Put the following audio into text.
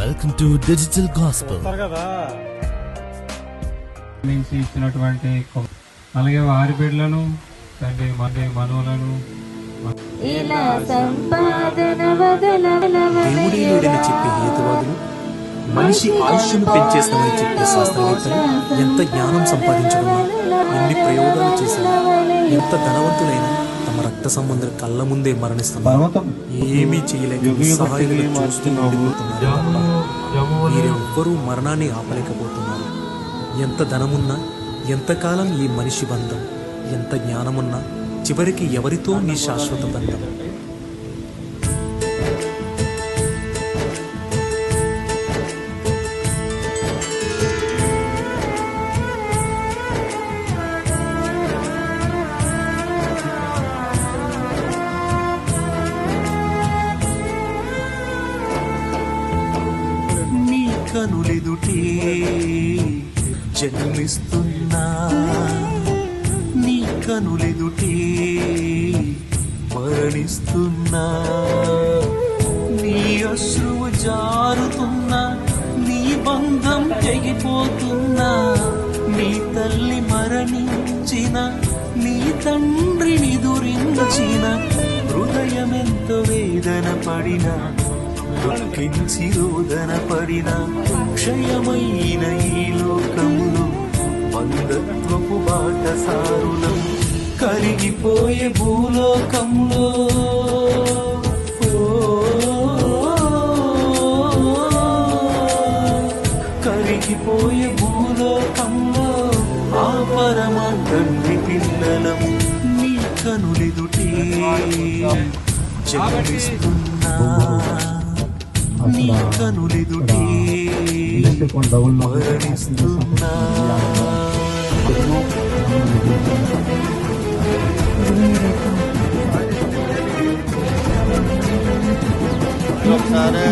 Welcome to Digital Gospel. నుంచి ఇచ్చినటువంటి అలాగే వారి బిడ్డలను తండ్రి మనవులను దేవుడే లేడని చెప్పే హేతువాదులు, మనిషి ఆయుష్ను పెంచేస్తామని చెప్పే శాస్త్రవేత్తలు ఎంత జ్ఞానం సంపాదించుకున్నా, ఎన్ని ప్రయోగాలు చేసినా, ఎంత ధనవంతులైనా తమ రక్త సంబంధుల కళ్ళ ముందే మరణిస్తున్నారు. ఏమీ చేయలేక సహాయంగా చూస్తూ ఉండిపోతున్నారు. వీరెవ్వరూ మరణాన్ని ఆపలేకపోతున్నారు. ఎంత ధనమున్నా, ఎంతకాలం ఈ మనిషి బంధం, ఎంత జ్ఞానమున్నా చివరికి ఎవరితో మీ శాశ్వత బంధం? నీ కనులెదుటే జన్మిస్తున్నా, నీ కనులెదుటే మరణిస్తున్నా, నీ అశ్రువు జారుతున్నా, నీ బంధం తెగిపోతున్నా, నీ తల్లి మరణించిన, నీ తండ్రిని దురించిన, హృదయమెంతో వేదన పడినా, దుఃఖించి రోదన పడిన, క్షయమైన ఈ లోకంలో బంధత్వపు బాటసారులం, కరిగిపోయే భూలోకంలో కరిగిపోయే భూలోకంలో ఆ పరమ తండ్రి పిల్లలం. నీ కనులెదుటే జన్మిస్తున్నా, నీ కనులెదుటే మరణిస్తున్నా. लोग सारे